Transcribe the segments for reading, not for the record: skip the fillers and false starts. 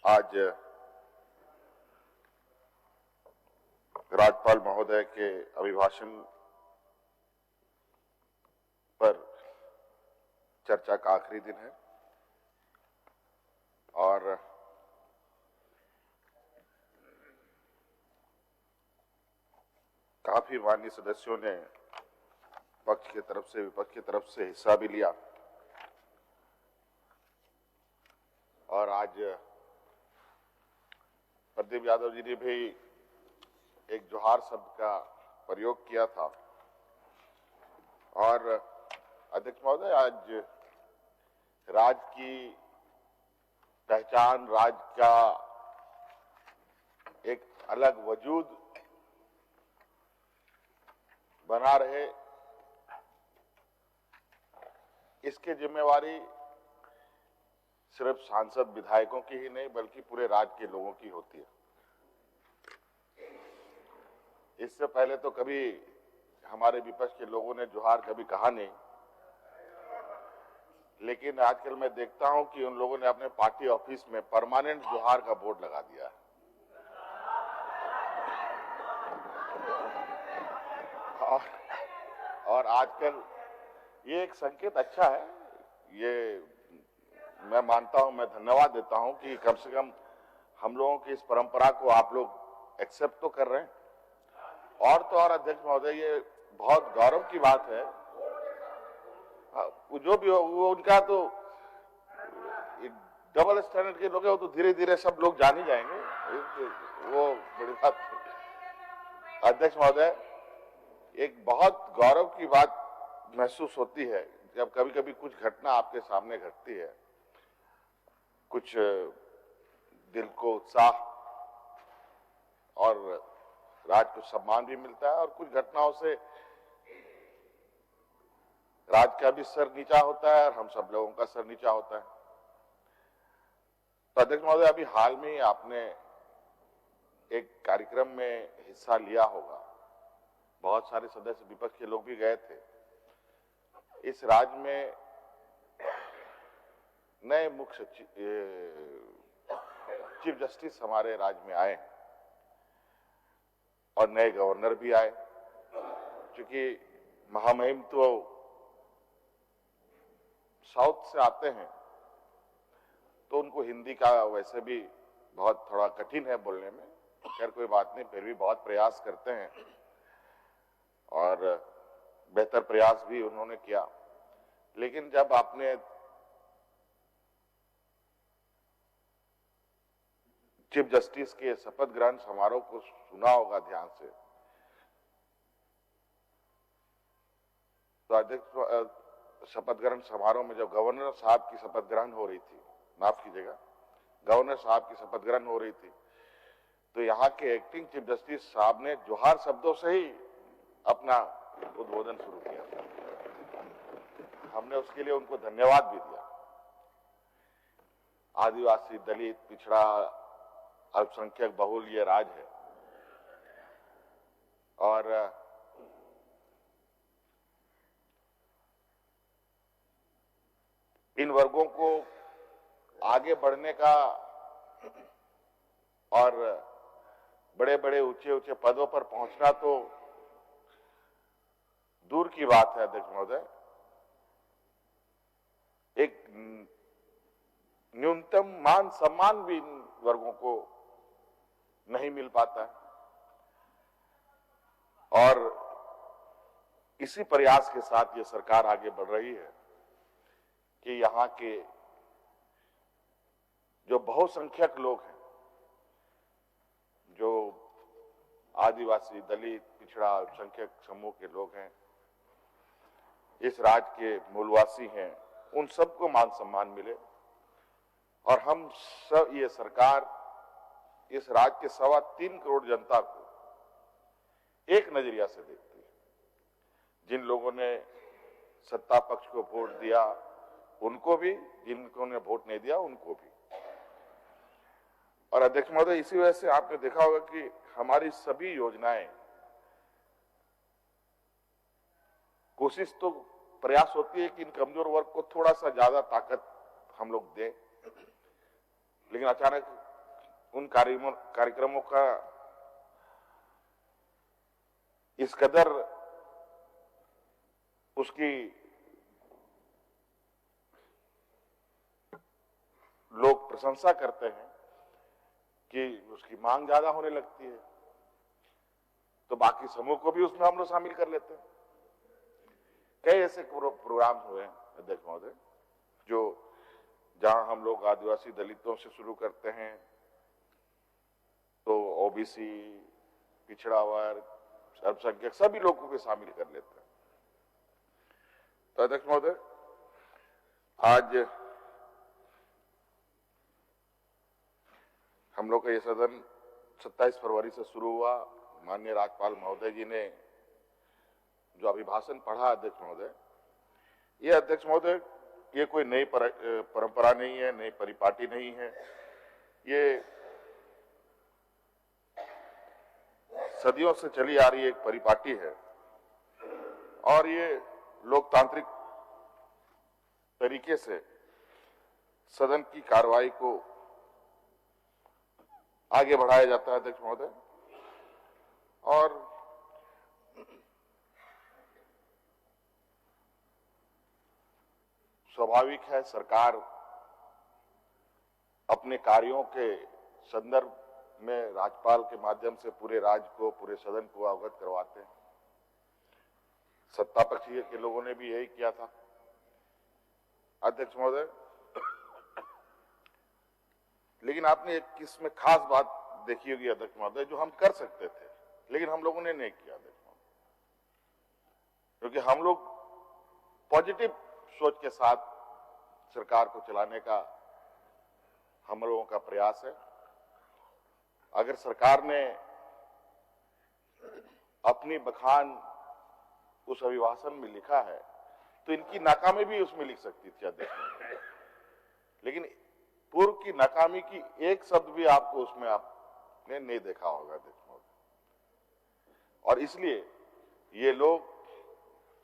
आज राज्यपाल महोदय के अभिभाषण पर चर्चा का आखिरी दिन है और काफी माननीय सदस्यों ने पक्ष की तरफ से विपक्ष की तरफ से हिस्सा भी लिया और आज प्रदीप यादव जी ने भी एक जोहार शब्द का प्रयोग किया था और अध्यक्ष महोदय, आज राज्य की पहचान, राज्य का एक अलग वजूद बना रहे, इसकी जिम्मेवारी सिर्फ सांसद विधायकों की ही नहीं बल्कि पूरे राज्य के लोगों की होती है। इससे पहले तो कभी हमारे विपक्ष के लोगों ने जोहार कभी कहा नहीं, लेकिन आजकल मैं देखता हूं कि उन लोगों ने अपने पार्टी ऑफिस में परमानेंट जोहार का बोर्ड लगा दिया है। और आजकल ये एक संकेत अच्छा है, ये मैं मानता हूं, मैं धन्यवाद देता हूं कि कम से कम हम लोगों की इस परंपरा को आप लोग एक्सेप्ट तो कर रहे हैं। और तो और अध्यक्ष महोदय, ये बहुत गौरव की बात है, जो भी हो वो उनका तो डबल स्टैंडर्ड के लोग हैं, वो तो धीरे धीरे सब लोग जान ही जाएंगे, वो बड़ी बात। अध्यक्ष महोदय, एक बहुत गौरव की बात महसूस होती है जब कभी कभी कुछ घटना आपके सामने घटती है, कुछ दिल को उत्साह और राज्य को सम्मान भी मिलता है और कुछ घटनाओं से राज्य का भी सर नीचा होता है और हम सब लोगों का सर नीचा होता है। तो अध्यक्ष महोदय, अभी हाल में ही आपने एक कार्यक्रम में हिस्सा लिया होगा, बहुत सारे सदस्य विपक्ष के लोग भी गए थे। इस राज्य में नए मुख्य चीफ जस्टिस हमारे राज्य में आए और नए गवर्नर भी आए। क्योंकि महामहिम तो साउथ से आते हैं तो उनको हिंदी का वैसे भी बहुत थोड़ा कठिन है बोलने में, खैर कोई बात नहीं, फिर भी बहुत प्रयास करते हैं और बेहतर प्रयास भी उन्होंने किया। लेकिन जब आपने चीफ जस्टिस के शपथ ग्रहण समारोह को सुना होगा ध्यान से, तो अध्यक्ष शपथ ग्रहण समारोह में जब गवर्नर साहब की शपथ ग्रहण हो रही थी, माफ कीजिएगा, गवर्नर साहब की शपथ ग्रहण हो रही थी, तो यहाँ के एक्टिंग चीफ जस्टिस साहब ने जोहार शब्दों से ही अपना उद्बोधन शुरू किया। हमने उसके लिए उनको धन्यवाद भी दिया। आदिवासी, दलित, पिछड़ा, अल्पसंख्यक बहुल ये राज्य है और इन वर्गों को आगे बढ़ने का और बड़े बड़े ऊंचे ऊंचे पदों पर पहुंचना तो दूर की बात है अध्यक्ष महोदय, एक न्यूनतम मान सम्मान भी इन वर्गों को नहीं मिल पाता है। और इसी प्रयास के साथ ये सरकार आगे बढ़ रही है कि यहाँ के जो बहुसंख्यक लोग हैं, जो आदिवासी, दलित, पिछड़ा, अल्पसंख्यक समूह के लोग हैं, इस राज्य के मूलवासी हैं, उन सबको मान सम्मान मिले और हम सब, ये सरकार इस राज्य के 3.25 करोड़ जनता को एक नजरिया से देखती है। जिन लोगों ने सत्ता पक्ष को वोट दिया उनको भी, जिनको ने वोट नहीं दिया उनको भी। और अध्यक्ष महोदय, इसी वजह से आपने देखा होगा कि हमारी सभी योजनाएं, कोशिश तो प्रयास होती है कि इन कमजोर वर्ग को थोड़ा सा ज्यादा ताकत हम लोग दें, लेकिन अचानक उन कार्यक्रमों का इस कदर उसकी लोग प्रशंसा करते हैं कि उसकी मांग ज्यादा होने लगती है, तो बाकी समूह को भी उसमें हम लोग शामिल कर लेते हैं। कई ऐसे प्रोग्राम हुए अध्यक्ष महोदय जो जहां हम लोग आदिवासी दलितों से शुरू करते हैं तो ओबीसी, पिछड़ा वर्ग, अल्पसंख्यक सभी लोगों को शामिल कर लेते हैं। तो अध्यक्ष महोदय, आज हम लोग का ये सदन 27 फरवरी से शुरू हुआ। माननीय राज्यपाल महोदय जी ने जो अभिभाषण पढ़ा अध्यक्ष महोदय, ये अध्यक्ष महोदय ये कोई नई परंपरा नहीं है, नई परिपाटी नहीं है। ये सदियों से चली आ रही एक परिपाटी है और ये लोकतांत्रिक तरीके से सदन की कार्रवाई को आगे बढ़ाया जाता है अध्यक्ष महोदय। और स्वाभाविक है सरकार अपने कार्यों के संदर्भ में राज्यपाल के माध्यम से पूरे राज्य को, पूरे सदन को अवगत करवाते हैं। सत्ता पक्ष के लोगों ने भी यही किया था अध्यक्ष महोदय। लेकिन आपने एक इसमें खास बात देखी होगी अध्यक्ष महोदय, जो हम कर सकते थे लेकिन हम लोगों ने नहीं किया अध्यक्ष महोदय, क्योंकि हम लोग पॉजिटिव सोच के साथ सरकार को चलाने का हम लोगों का प्रयास है। अगर सरकार ने अपनी बखान उस अभिभाषण में लिखा है तो इनकी नाकामी भी उसमें लिख सकती थी अध्यक्ष महोदय, लेकिन पूर्व की नाकामी की एक शब्द भी आपको उसमें आपने नहीं देखा होगा अध्यक्ष महोदय। और इसलिए ये लोग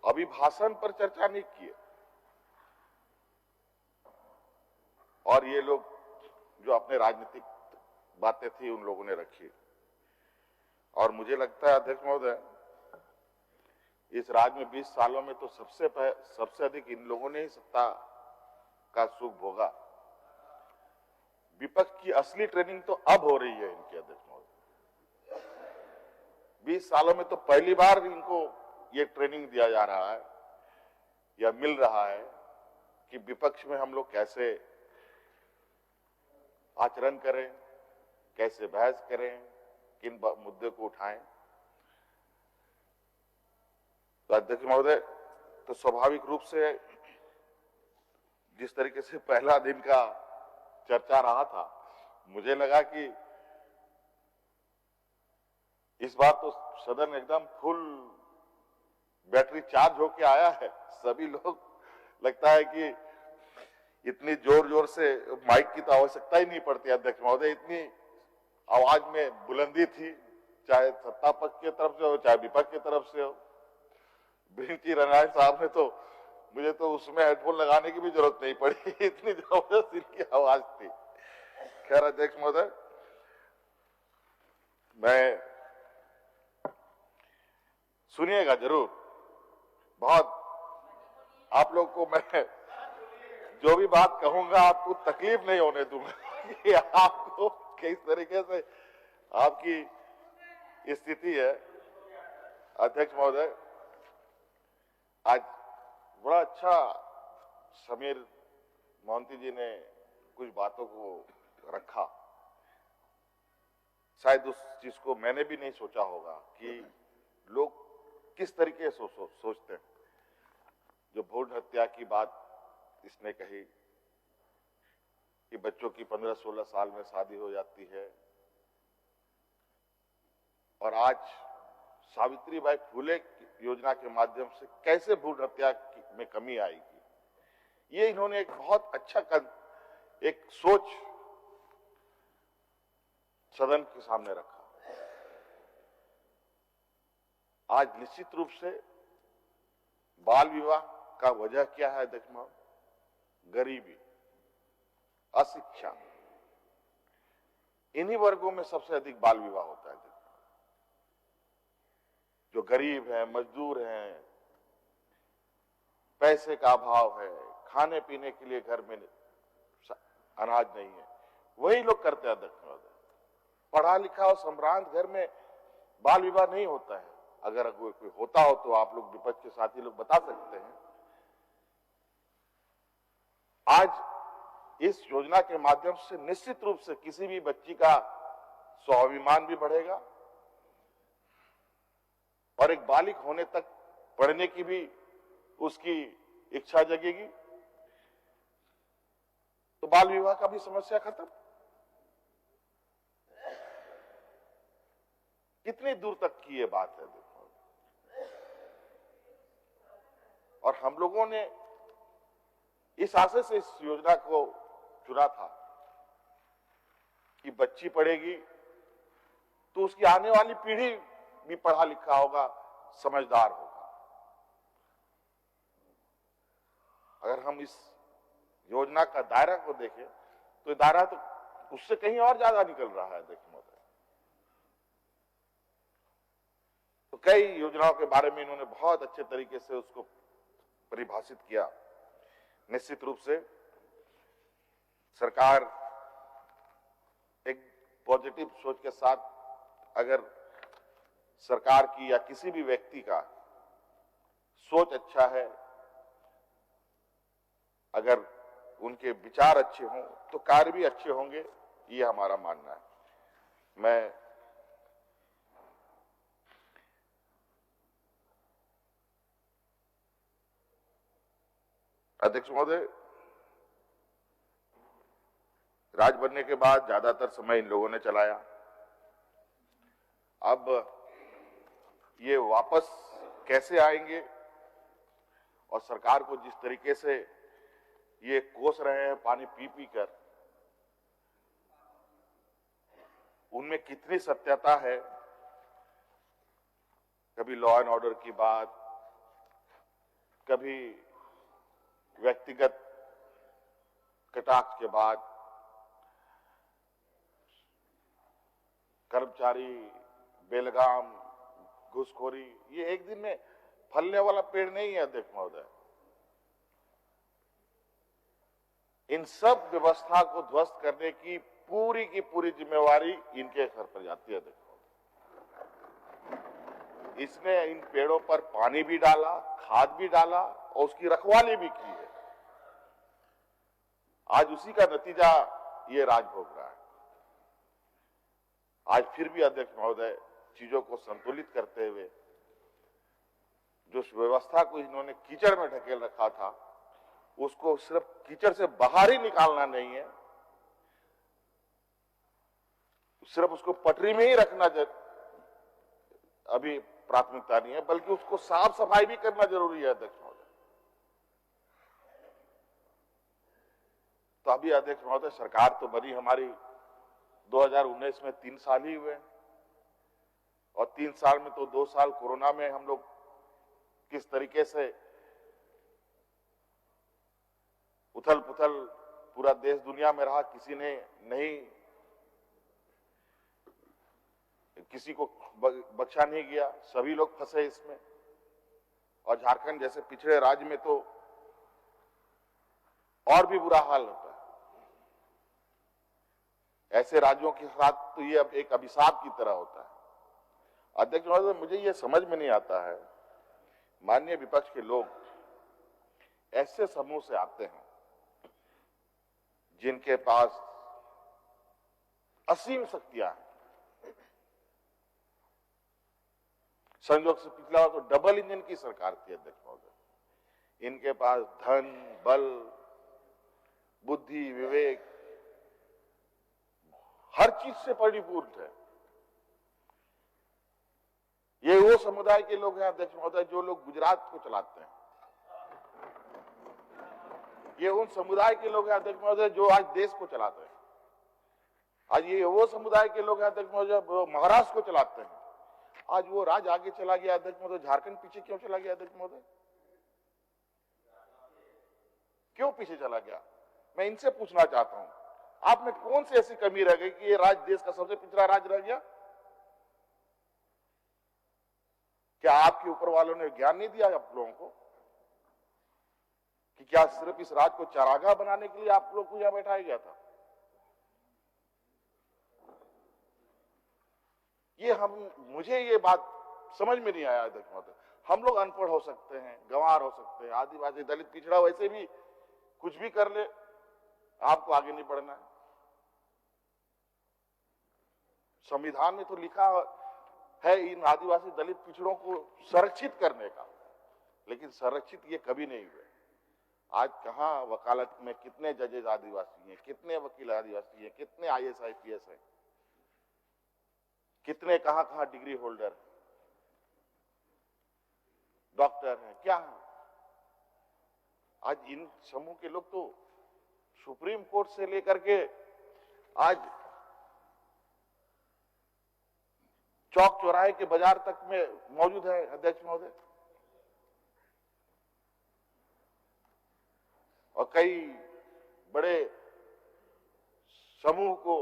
अभिभाषण पर चर्चा नहीं किए और ये लोग जो अपने राजनीतिक बातें थी उन लोगों ने रखी। और मुझे लगता है अध्यक्ष महोदय, इस राज्य में 20 सालों में तो सबसे अधिक इन लोगों ने ही सत्ता का सुख भोगा। विपक्ष की असली ट्रेनिंग तो अब हो रही है इनके अध्यक्ष महोदय। 20 सालों में तो पहली बार इनको ये ट्रेनिंग दिया जा रहा है या मिल रहा है कि विपक्ष में हम लोग कैसे आचरण करें, कैसे बहस करें, किन मुद्दे को उठाएं। तो अध्यक्ष महोदय, तो स्वाभाविक रूप से जिस तरीके से पहला दिन का चर्चा रहा था, मुझे लगा कि इस बार तो सदन एकदम फुल बैटरी चार्ज होके आया है। सभी लोग लगता है कि इतनी जोर जोर से माइक की तो आवश्यकता ही नहीं पड़ती अध्यक्ष महोदय, इतनी आवाज में बुलंदी थी, चाहे सत्ता पक्ष की तरफ से हो चाहे विपक्ष की तरफ से हो। बिंची रनायण साहब ने तो मुझे तो उसमें हेडफोन लगाने की भी जरूरत नहीं पड़ी, इतनी जबरदस्त इनकी आवाज थी। खैर अध्यक्ष महोदय, मैं सुनिएगा जरूर, बहुत आप लोग को मैं जो भी बात कहूंगा आपको तकलीफ नहीं होने दूंगा कि आपको किस तरीके से आपकी स्थिति है। अध्यक्ष महोदय, आज बड़ा अच्छा समीर मोहंती जी ने कुछ बातों को रखा। शायद उस चीज को मैंने भी नहीं सोचा होगा कि लोग किस तरीके से सोचते हैं। जो भ्रूण हत्या की बात इसने कही कि बच्चों की 15-16 साल में शादी हो जाती है, और आज सावित्रीबाई फुले योजना के माध्यम से कैसे भ्रूण हत्या में कमी आएगी, ये इन्होंने एक बहुत अच्छा एक सोच सदन के सामने रखा। आज निश्चित रूप से बाल विवाह का वजह क्या है अध्यक्ष महोदय? गरीबी, अशिक्षा, इन्हीं वर्गों में सबसे अधिक बाल विवाह होता है। जो गरीब है, मजदूर हैं, पैसे का अभाव है, खाने पीने के लिए घर में अनाज नहीं है, वही लोग करते हैं अध्यक्ष महोदय। पढ़ा लिखा और सम्भ्रांत घर में बाल विवाह नहीं होता है। अगर कोई होता हो तो आप लोग विपक्ष के साथी लोग बता सकते हैं। आज इस योजना के माध्यम से निश्चित रूप से किसी भी बच्ची का स्वाभिमान भी बढ़ेगा और एक बालिक होने तक पढ़ने की भी उसकी इच्छा जगेगी, तो बाल विवाह का भी समस्या खत्म। कितनी दूर तक की ये बात है देखो। और हम लोगों ने इस आशय से इस योजना को चुना था कि बच्ची पढ़ेगी तो उसकी आने वाली पीढ़ी भी पढ़ा लिखा होगा, समझदार होगा। अगर हम इस योजना का दायरा को देखें तो दायरा तो उससे कहीं और ज्यादा निकल रहा है देखिए महोदय। तो कई योजनाओं के बारे में इन्होंने बहुत अच्छे तरीके से उसको परिभाषित किया। निश्चित रूप से सरकार एक पॉजिटिव सोच के साथ, अगर सरकार की या किसी भी व्यक्ति का सोच अच्छा है, अगर उनके विचार अच्छे हों तो कार्य भी अच्छे होंगे, ये हमारा मानना है। मैं अध्यक्ष महोदय, राज बनने के बाद ज्यादातर समय इन लोगों ने चलाया। अब ये वापस कैसे आएंगे और सरकार को जिस तरीके से ये कोस रहे हैं पानी पी पी कर, उनमें कितनी सत्यता है। कभी लॉ एंड ऑर्डर की बात, कभी व्यक्तिगत कटाक्ष के बाद, कर्मचारी बेलगाम घुसखोरी, ये एक दिन में फलने वाला पेड़ नहीं है अध्यक्ष महोदय। इन सब व्यवस्था को ध्वस्त करने की पूरी जिम्मेवारी इनके सर पर जाती है अध्यक्ष महोदय। इसने इन पेड़ों पर पानी भी डाला, खाद भी डाला और उसकी रखवाली भी की है। आज उसी का नतीजा ये राज भोग रहा है। आज फिर भी अध्यक्ष महोदय चीजों को संतुलित करते हुए जो व्यवस्था को इन्होंने कीचड़ में ढकेल रखा था, उसको सिर्फ कीचड़ से बाहर ही निकालना नहीं है, सिर्फ उसको पटरी में ही रखना अभी प्राथमिकता नहीं है, बल्कि उसको साफ सफाई भी करना जरूरी है अध्यक्ष महोदय। तो अभी अध्यक्ष महोदय सरकार तो बनी हमारी 2019 में 3 साल ही हुए, और 3 साल में तो 2 साल कोरोना में हम लोग किस तरीके से उथल पुथल पूरा देश दुनिया में रहा, किसी ने नहीं, किसी को बख्शा नहीं गया, सभी लोग फंसे इसमें। और झारखंड जैसे पिछड़े राज्य में तो और भी बुरा हाल होता है। ऐसे राज्यों के साथ तो ये अब एक अभिशाप की तरह होता है। अध्यक्ष महोदय, मुझे ये समझ में नहीं आता है, माननीय विपक्ष के लोग ऐसे समूह से आते हैं जिनके पास असीम शक्तियां हैं। संयोग से पिछला तो डबल इंजन की सरकार थी अध्यक्ष महोदय। इनके पास धन, बल, बुद्धि, विवेक, हर चीज से परिपूर्ण है। ये वो समुदाय के लोग हैं अध्यक्ष महोदय जो लोग गुजरात को चलाते हैं। ये उन समुदाय के लोग हैं अध्यक्ष महोदय जो आज देश को चलाते हैं। आज ये वो समुदाय के लोग हैं अध्यक्ष महोदय जो महाराष्ट्र को चलाते हैं। आज वो राज्य आगे चला गया अध्यक्ष महोदय, झारखंड पीछे क्यों चला गया अध्यक्ष महोदय? क्यों पीछे चला गया? मैं इनसे पूछना चाहता हूं। आप में कौन सी ऐसी कमी रह गई कि ये राज्य देश का सबसे पिछड़ा राज्य रह गया? क्या आपके ऊपर वालों ने ज्ञान नहीं दिया आप लोगों को कि क्या सिर्फ इस राज्य को चारागाह बनाने के लिए आप लोग को यहां बैठाया गया था? मुझे ये बात समझ में नहीं आया अध्यक्ष महोदय। हम लोग अनपढ़ हो सकते हैं, गंवार हो सकते हैं, आदिवासी दलित पिछड़ा वैसे भी कुछ भी कर ले, आपको आगे नहीं बढ़ना है। संविधान में तो लिखा है इन आदिवासी दलित पिछड़ों को संरक्षित करने का, लेकिन संरक्षित ये कभी नहीं हुए। आज कहां वकालत में कितने जजेस आदिवासी हैं, कितने वकील आदिवासी हैं, कितने IAS IPS हैं, कितने कहां डिग्री होल्डर, डॉक्टर हैं, क्या है? आज इन समूह के लोग तो सुप्रीम कोर्ट से लेकर के आज चौक चौराहे के बाजार तक में मौजूद है अध्यक्ष महोदय। और कई बड़े समूह को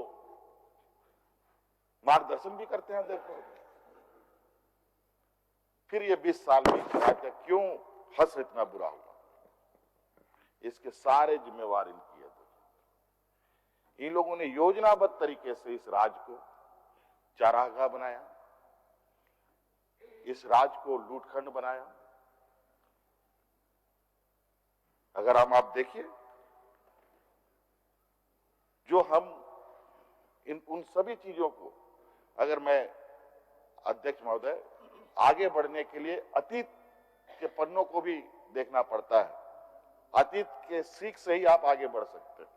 मार्गदर्शन भी करते हैं अध्यक्ष महोदय। फिर ये 20 साल में राज्य क्यों हंस इतना बुरा हुआ, इसके सारे जिम्मेवार इनकी है। इन लोगों ने योजनाबद्ध तरीके से इस राज्य को चारागाह बनाया, इस राज्य को लूटखंड बनाया। अगर आप देखिए, जो हम उन सभी चीजों को अगर मैं अध्यक्ष महोदय आगे बढ़ने के लिए अतीत के पन्नों को भी देखना पड़ता है। अतीत के सीख से ही आप आगे बढ़ सकते हैं।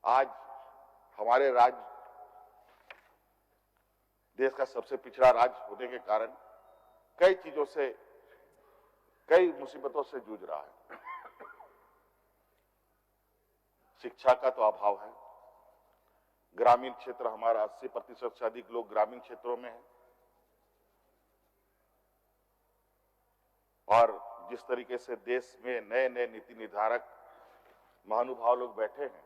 आज हमारे राज्य देश का सबसे पिछड़ा राज्य होने के कारण कई चीजों से, कई मुसीबतों से जूझ रहा है। शिक्षा का तो अभाव है। ग्रामीण क्षेत्र हमारा 80% से अधिक लोग ग्रामीण क्षेत्रों में है। और जिस तरीके से देश में नए नए नीति निर्धारक महानुभाव लोग बैठे हैं,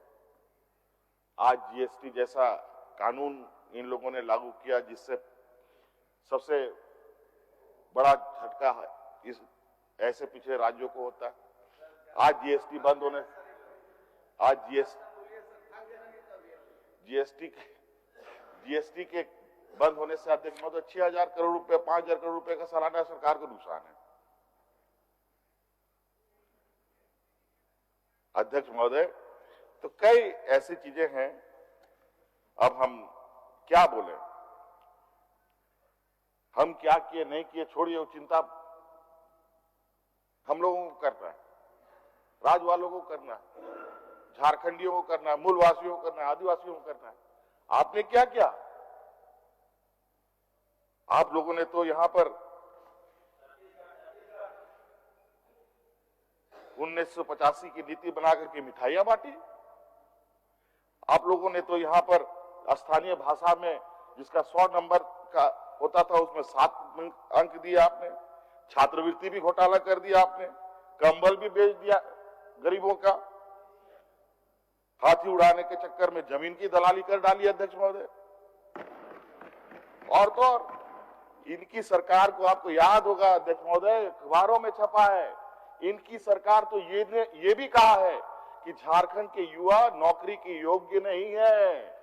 आज GST जैसा कानून इन लोगों ने लागू किया, जिससे सबसे बड़ा झटका है इस ऐसे पिछड़े राज्यों को होता है। आज GST बंद होने, आज GST के बंद होने से अध्यक्ष महोदय 6,000 करोड़ रुपए, 5,000 करोड़ रुपए का सालाना सरकार को नुकसान है। अध्यक्ष महोदय, तो कई ऐसी चीजें हैं। अब हम क्या बोले, हम क्या किए नहीं किए छोड़िए, वो चिंता हम लोगों को करना है, राज्य वालों को करना है, झारखंडियों को करना है, मूलवासियों को करना है, आदिवासियों को करना है। आपने क्या किया? आप लोगों ने तो यहां पर 1985 की नीति बना करके मिठाइयां बांटी। आप लोगों ने तो यहां पर स्थानीय भाषा में जिसका 100 नंबर का होता था उसमें 7 अंक दिए आपने। छात्रवृत्ति भी घोटाला कर दिया आपने। कंबल भी बेच दिया गरीबों का। हाथी उड़ाने के चक्कर में जमीन की दलाली कर डाली अध्यक्ष महोदय। और तो और इनकी सरकार को, आपको याद होगा अध्यक्ष महोदय, अखबारों में छपा है, इनकी सरकार तो ये भी कहा है कि झारखंड के युवा नौकरी के योग्य नहीं है।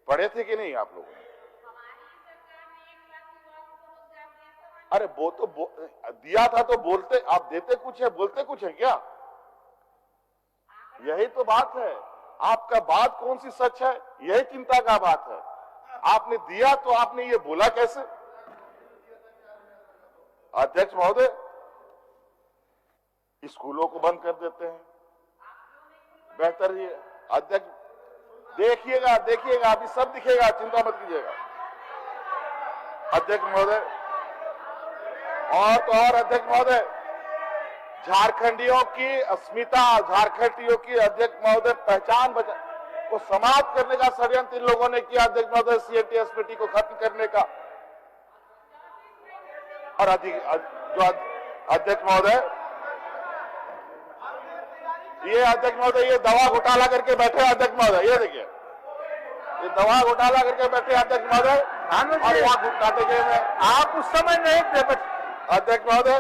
पढ़े थे कि नहीं आप लोगों ने? अरे वो तो दिया था तो बोलते, आप देते कुछ है बोलते कुछ है क्या? यही तो बात है। आपका बात कौन सी सच है, यही चिंता का बात है। आपने दिया तो आपने ये बोला कैसे? अध्यक्ष महोदय, स्कूलों को बंद कर देते हैं, बेहतर ही है। अध्यक्ष देखिएगा अभी सब दिखेगा, चिंता मत कीजिएगा अध्यक्ष महोदय। और तो और अध्यक्ष महोदय, झारखंडियों की अस्मिता, झारखंडियों की अध्यक्ष महोदय पहचान को समाप्त करने का षड्यंत्र इन लोगों ने किया अध्यक्ष महोदय। CAT SPT को खत्म करने का और जो अध्यक्ष महोदय, ये अध्यक्ष महोदय ये दवा घोटाला करके बैठे अध्यक्ष महोदय, ये देखिए ये दवा घोटाला करके बैठे अध्यक्ष महोदय, और यहाँ घुटनाते गए में आप उस समय नहीं थे अध्यक्ष महोदय।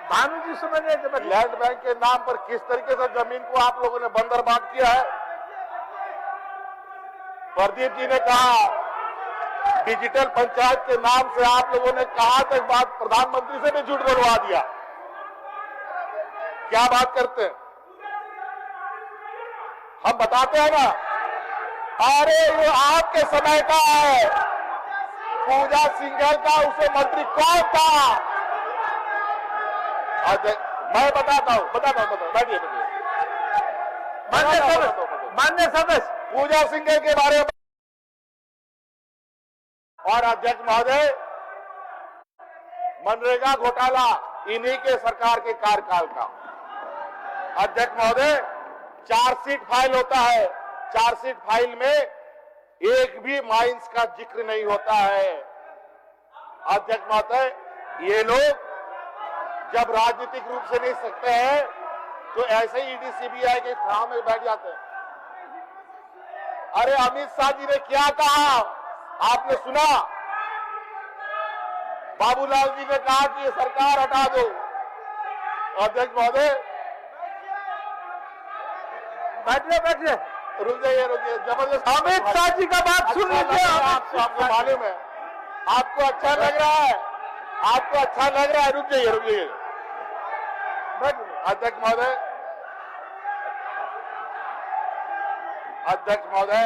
भानु जी समय नहीं थे। लैंड बैंक के नाम पर किस तरीके से जमीन को आप लोगों ने बंदर बांट किया है। प्रदीप जी ने कहा डिजिटल पंचायत के नाम से आप लोगों ने कहा तक बात प्रधानमंत्री से भी झूठ बोलवा दिया। क्या बात करते हैं, हम बताते हैं ना। अरे ये आपके समय का है, पूजा सिंघल का उसे मंत्री कौन था। मैं बताता हूं बैठिए मान्य सदस्य पूजा सिंघल के बारे में। और अध्यक्ष महोदय मनरेगा घोटाला इन्हीं के सरकार के कार्यकाल का। अध्यक्ष महोदय चार्जशीट फाइल होता है, चार्जशीट फाइल में एक भी माइंस का जिक्र नहीं होता है। अध्यक्ष महोदय ये लोग जब राजनीतिक रूप से नहीं सकते हैं तो ऐसे ही ईडी सीबीआई के थाह में बैठ जाते हैं। अरे अमित शाह जी ने क्या कहा आपने सुना। बाबूलाल जी ने कहा कि ये सरकार हटा दो। अध्यक्ष महोदय बैठिए रुक जाइए जबरदस्त। अमित शाह जी का बात सुन लीजिए। आपको मालूम है, आपको अच्छा लग रहा है, आपको अच्छा लग रहा है। रुक जाइए अध्यक्ष महोदय, अध्यक्ष महोदय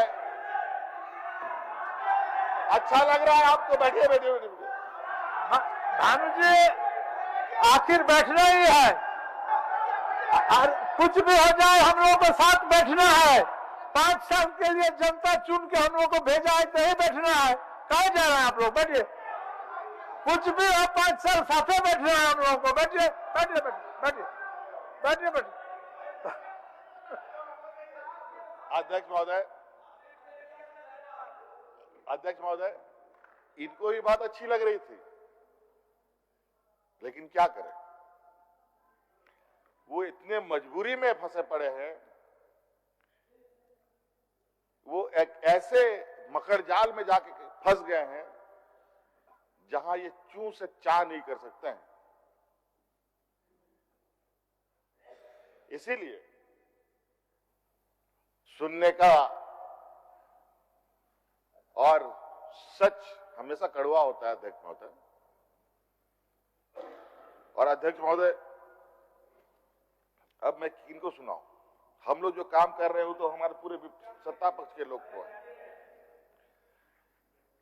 अच्छा लग रहा है आपको। बैठिए भानु जी आखिर बैठना ही है, और कुछ भी हो जाए हम लोगों को साथ बैठना है। 5 साल के लिए जनता चुन के हम लोगों को भेजा है तो ही बैठना है। कहाँ जा रहे हैं आप लोग, बैठिए। कुछ भी हो 5 साल साथे बैठना है हम लोगों को। बैठिए बैठिए बैठिए बैठिए बैठिए। अध्यक्ष महोदय इनको ये बात अच्छी लग रही थी, लेकिन क्या करें, वो इतने मजबूरी में फंसे पड़े हैं, वो एक ऐसे मकर जाल में जाके फंस गए हैं जहां ये चूं से चा नहीं कर सकते हैं। इसीलिए सुनने का और सच हमेशा कड़वा होता है अध्यक्ष महोदय। और अध्यक्ष महोदय अब मैं किनको सुनाऊं, हम लोग जो काम कर रहे हो तो हमारे पूरे सत्ता पक्ष के लोग को है।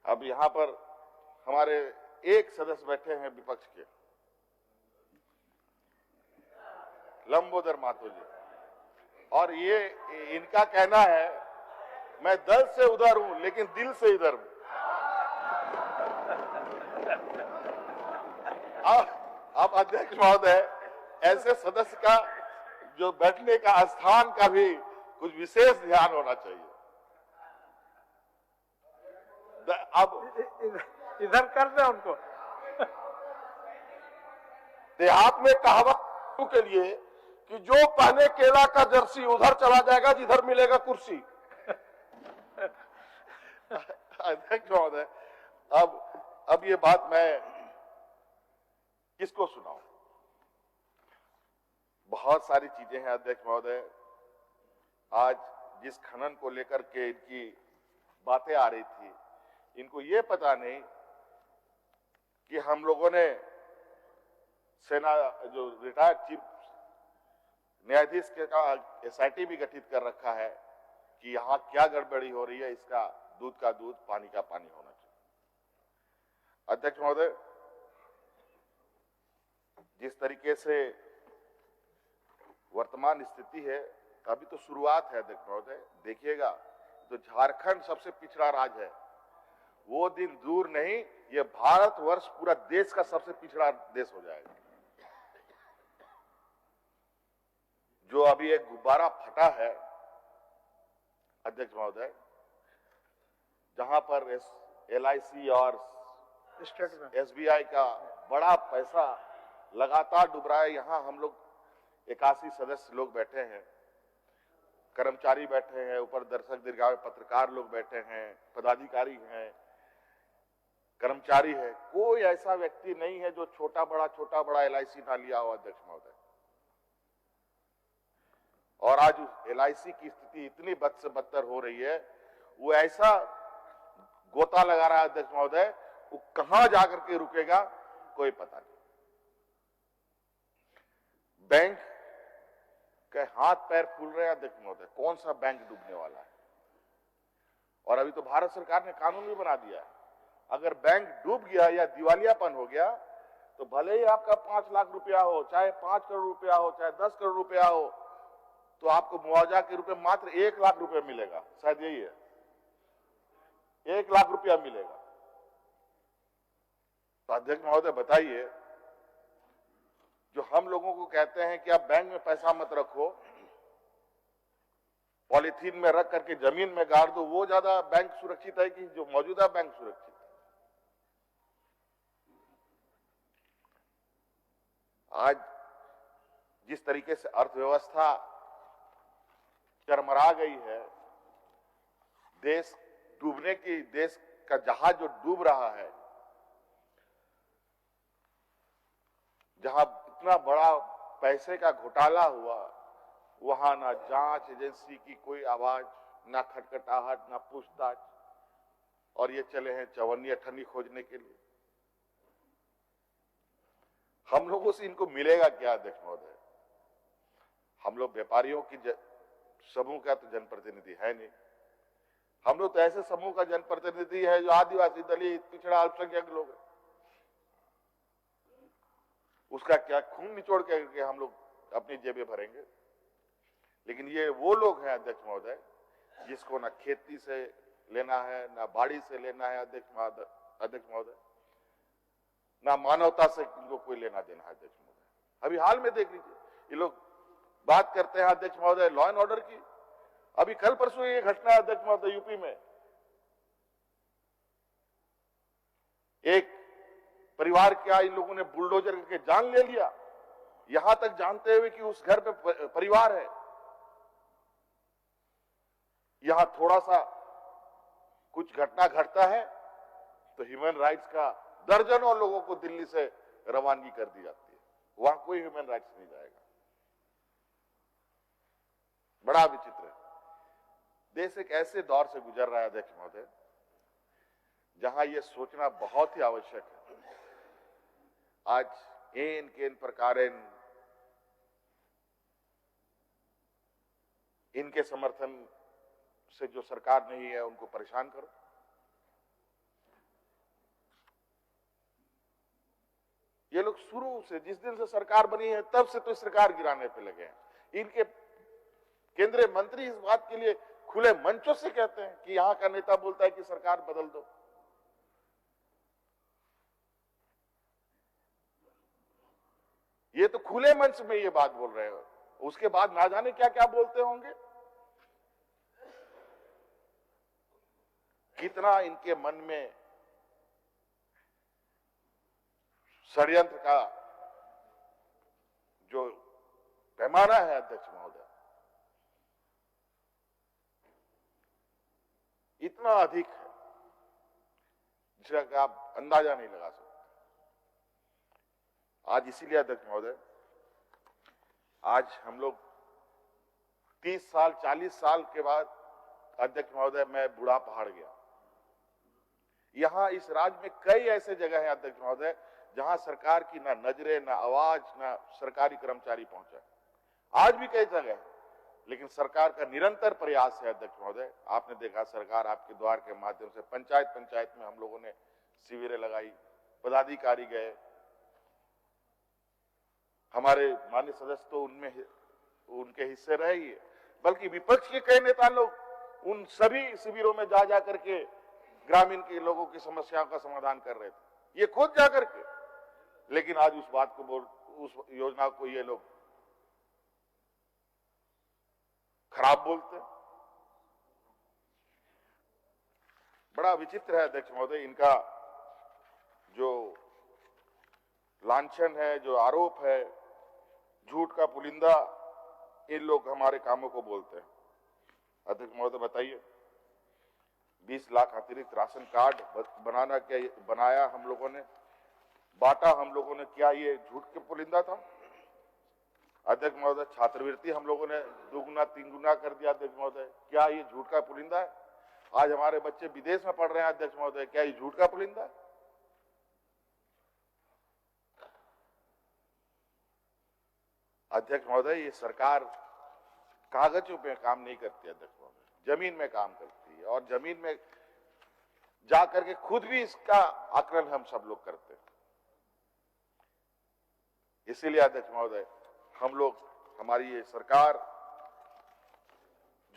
अब यहां पर हमारे एक सदस्य बैठे हैं विपक्ष के, लंबोदर महतो जी, और ये इनका कहना है मैं दल से उधर हूं लेकिन दिल से इधर हूं। अब अध्यक्ष महोदय ऐसे सदस्य का जो बैठने का स्थान का भी कुछ विशेष ध्यान होना चाहिए। अब इधर कर दे उनको। देहात में कहावत के लिए कि जो पहने केला का जर्सी उधर चला जाएगा जिधर मिलेगा कुर्सी। अध्यक्ष महोदय अब ये बात मैं किसको सुनाऊं, बहुत सारी चीजें हैं अध्यक्ष महोदय। आज जिस खनन को लेकर के इनकी बातें आ रही थी, इनको ये पता नहीं कि हम लोगों ने सेना जो रिटायर्ड चीफ न्यायाधीश के का एसआईटी भी गठित कर रखा है कि यहां क्या गड़बड़ी हो रही है, इसका दूध का दूध पानी का पानी होना चाहिए। अध्यक्ष महोदय जिस तरीके से वर्तमान स्थिति है, अभी तो शुरुआत है अध्यक्ष महोदय, देखिएगा तो झारखंड सबसे पिछड़ा राज्य है। वो दिन दूर नहीं, ये भारतवर्ष पूरा देश का सबसे पिछड़ा देश हो जाएगा। जो अभी एक गुब्बारा फटा है अध्यक्ष महोदय, जहां पर LIC और SBI का बड़ा पैसा लगातार डूब रहा है। यहां हम लोग 81 सदस्य लोग बैठे हैं, कर्मचारी बैठे हैं, ऊपर दर्शक दीर्घा में पत्रकार लोग बैठे हैं, पदाधिकारी हैं, कर्मचारी है। कोई ऐसा व्यक्ति नहीं है जो छोटा बड़ा एलआईसी ना लिया हो अध्यक्ष महोदय। और आज एलआईसी की स्थिति इतनी बद से बदतर हो रही है, वो ऐसा गोता लगा रहा है अध्यक्ष महोदय, वो कहां जाकर के रुकेगा कोई पता नहीं। बैंक के हाथ पैर फूल रहे हैं अध्यक्ष महोदय, कौन सा बैंक डूबने वाला है। और अभी तो भारत सरकार ने कानून भी बना दिया है, अगर बैंक डूब गया या दिवालियापन हो गया तो भले ही आपका 5 लाख रुपया हो, चाहे 5 करोड़ रुपया हो, चाहे 10 करोड़ रुपया हो, तो आपको मुआवजा के रूप में मात्र 1 लाख रुपया मिलेगा। शायद यही है, 1 लाख रुपया मिलेगा। तो अध्यक्ष महोदय बताइए, जो हम लोगों को कहते हैं कि आप बैंक में पैसा मत रखो, पॉलिथीन में रख करके जमीन में गाड़ दो, वो ज्यादा बैंक सुरक्षित है कि जो मौजूदा बैंक सुरक्षित है? आज जिस तरीके से अर्थव्यवस्था चरमरा गई है, देश का जहाज जो डूब रहा है, जहां इतना बड़ा पैसे का घोटाला हुआ, वहां ना जांच एजेंसी की कोई आवाज, ना खटखटाहट, ना पूछताछ, और ये चले हैं 54 अठन्नी खोजने के लिए। हम लोगों से इनको मिलेगा क्या अध्यक्ष महोदय? हम लोग व्यापारियों की समूह का तो जनप्रतिनिधि है नहीं, हम लोग तो ऐसे समूह का जनप्रतिनिधि है जो आदिवासी, दलित, पिछड़ा, अल्पसंख्यक लोग हैं। उसका क्या खून निचोड़ के हम लोग अपनी जेबें भरेंगे? लेकिन ये वो लोग हैं अध्यक्ष महोदय जिसको ना खेती से लेना है, ना बाड़ी से लेना है अध्यक्ष महोदय, ना मानवता से इनको कोई लेना देना है अध्यक्ष महोदय। अभी हाल में देख लीजिए, ये लोग बात करते हैं अध्यक्ष महोदय लॉ एंड ऑर्डर की। अभी कल परसों ये घटना है अध्यक्ष महोदय, यूपी में एक परिवार क्या इन लोगों ने बुलडोजर करके जान ले लिया, यहां तक जानते हुए कि उस घर पे परिवार है। यहां थोड़ा सा कुछ घटना घटता है तो ह्यूमन राइट्स का दर्जनों लोगों को दिल्ली से रवानगी कर दी जाती है, वहां कोई ह्यूमन राइट्स नहीं जाएगा। बड़ा विचित्र है। देश एक ऐसे दौर से गुजर रहा है अध्यक्ष महोदय जहां यह सोचना बहुत ही आवश्यक है। आज एन केन प्रकार इनके समर्थन से जो सरकार नहीं है उनको परेशान करो। ये लोग शुरू से, जिस दिन से सरकार बनी है तब से तो सरकार गिराने पे लगे हैं। इनके केंद्रीय मंत्री इस बात के लिए खुले मंचों से कहते हैं कि यहां का नेता बोलता है कि सरकार बदल दो। ये तो खुले मंच में ये बात बोल रहे हो, उसके बाद ना जाने क्या क्या बोलते होंगे। कितना इनके मन में षड्यंत्र का जो पैमाना है अध्यक्ष महोदय, इतना अधिक है जिसका आप अंदाजा नहीं लगा सकते। आज इसीलिए अध्यक्ष महोदय, आज हम लोग 30 साल 40 साल के बाद अध्यक्ष महोदय मैं बूढ़ा पहाड़ गया। यहां इस राज्य में कई ऐसे जगह हैं अध्यक्ष महोदय जहां सरकार की ना नजरें, ना आवाज, ना सरकारी कर्मचारी पहुंचा। आज भी कई जगह है, लेकिन सरकार का निरंतर प्रयास है अध्यक्ष महोदय। आपने देखा सरकार आपके द्वार के माध्यम से पंचायत में हम लोगों ने शिविरें लगाई, पदाधिकारी गए, हमारे माननीय सदस्य तो उनमें उनके हिस्से रहे ही है, बल्कि विपक्ष के कई नेता लोग उन सभी शिविरों में जा करके ग्रामीण के लोगों की समस्याओं का समाधान कर रहे थे, ये खुद जाकर के। लेकिन आज उस बात को उस योजना को ये लोग खराब बोलते हैं। बड़ा विचित्र है अध्यक्ष महोदय इनका जो लांछन है, जो आरोप है, झूठ का पुलिंदा, इन लोग हमारे कामों को बोलते हैं। अध्यक्ष महोदय बताइए, 20 लाख अतिरिक्त राशन कार्ड बनाया हम लोगों ने, बांटा हम लोगों ने, क्या ये झूठ के पुलिंदा था? अध्यक्ष महोदय, छात्रवृत्ति हम लोगों ने 2 गुना 3 गुना कर दिया। अध्यक्ष महोदय, क्या ये झूठ का पुलिंदा है? आज हमारे बच्चे विदेश में पढ़ रहे हैं। अध्यक्ष महोदय, क्या ये झूठ का पुलिंदा है? अध्यक्ष महोदय, ये सरकार कागजों पे काम नहीं करती। अध्यक्ष महोदय, जमीन में काम करती है, और जमीन में जा करके खुद भी इसका आकलन हम सब लोग करते हैं। इसीलिए अध्यक्ष महोदय, हम लोग, हमारी ये सरकार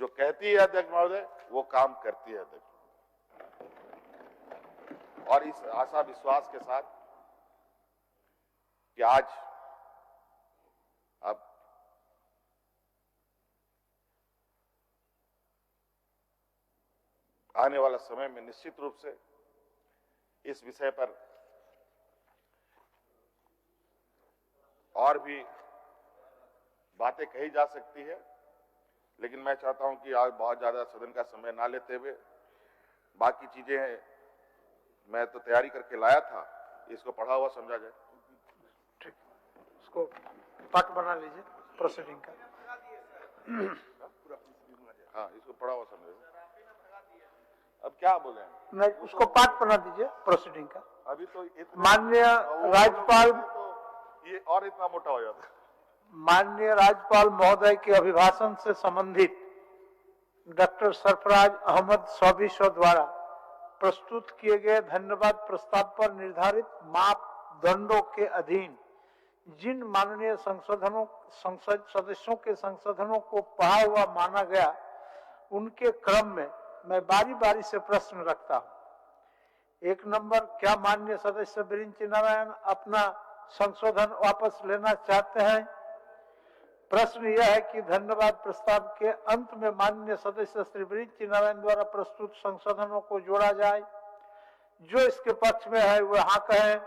जो कहती है अध्यक्ष महोदय, वो काम करती है अध्यक्ष। और इस आशा विश्वास के साथ कि आज अब आने वाला समय में निश्चित रूप से इस विषय पर और भी बातें कही जा सकती है, लेकिन मैं चाहता हूं कि आज बहुत ज्यादा सदन का समय ना लेते हुए, बाकी चीजें हैं, मैं तो तैयारी करके लाया था, इसको पढ़ा हुआ समझा जाए। ठीक, उसको पाठ बना लीजिए प्रोसीडिंग का। हाँ, इसको पढ़ा हुआ समझा जाए। अब क्या बोले? नहीं, उसको पाठ बना दीजिए प्रोसीडिंग का। अभी तो माननीय राज्यपाल, तो ये और इतना मोटा हो जाता। माननीय राज्यपाल महोदय के अभिभाषण से संबंधित डॉक्टर सरफराज अहमद सौबीशो द्वारा प्रस्तुत किए गए धन्यवाद प्रस्ताव पर निर्धारित मापदंडों के अधीन जिन माननीय संसद सदस्यों के संशोधनों को पढ़ा हुआ माना गया, उनके क्रम में मैं बारी बारी से प्रश्न रखता हूं। 1 नंबर, क्या माननीय सदस्य बिरिंची नारायण अपना संशोधन वापस लेना चाहते हैं? प्रश्न यह है कि धन्यवाद प्रस्ताव के अंत में माननीय सदस्य श्री बिरिंची नारायण द्वारा प्रस्तुत संशोधनों को जोड़ा जाए। जो इसके पक्ष में है वह हाँ कहें,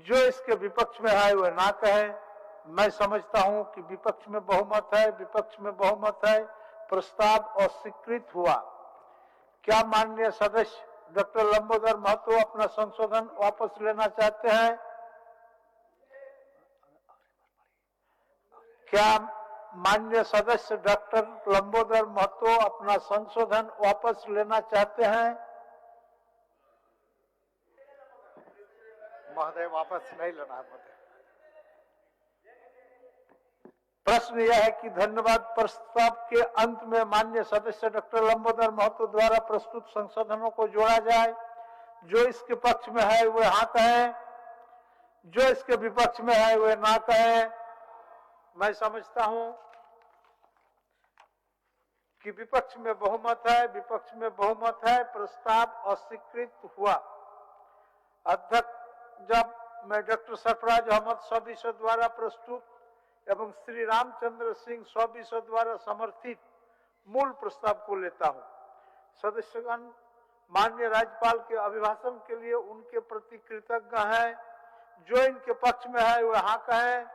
जो इसके विपक्ष में है वह ना कहें। मैं समझता हूं कि विपक्ष में बहुमत है, विपक्ष में बहुमत है, प्रस्ताव अस्वीकृत हुआ। क्या माननीय सदस्य डॉक्टर लंबोदर महतो अपना संशोधन वापस लेना चाहते हैं? क्या माननीय सदस्य डॉक्टर लंबोदर महतो अपना संशोधन वापस लेना चाहते हैं? महोदय, वापस नहीं लेना है महोदय। प्रश्न यह है कि धन्यवाद प्रस्ताव के अंत में माननीय सदस्य डॉक्टर लंबोदर महतो द्वारा प्रस्तुत संशोधनों को जोड़ा जाए। जो इसके पक्ष में है वह हाँ कहें, जो इसके विपक्ष में है वह ना कहें। मैं समझता हूं कि विपक्ष में बहुमत है, विपक्ष में बहुमत है, प्रस्ताव अस्वीकृत हुआ। अध्यक्ष, जब मैं डॉक्टर सरफराज अहमद सौबीशो द्वारा प्रस्तुत एवं श्री रामचंद्र सिंह सौबीशो द्वारा समर्थित मूल प्रस्ताव को लेता हूं, सदस्यगण माननीय राज्यपाल के अभिभाषण के लिए उनके प्रति कृतज्ञ हैं। जो इनके पक्ष में है वह हाँ कहें,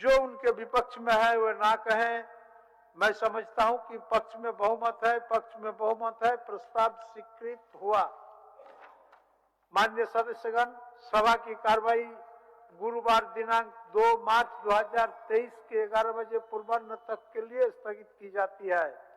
जो उनके विपक्ष में है वह ना कहें। मैं समझता हूं कि पक्ष में बहुमत है, पक्ष में बहुमत है, प्रस्ताव स्वीकृत हुआ। माननीय सदस्यगण, सभा की कार्रवाई गुरुवार दिनांक 2 मार्च 2023 के 11 बजे पूर्वाह्न तक के लिए स्थगित की जाती है।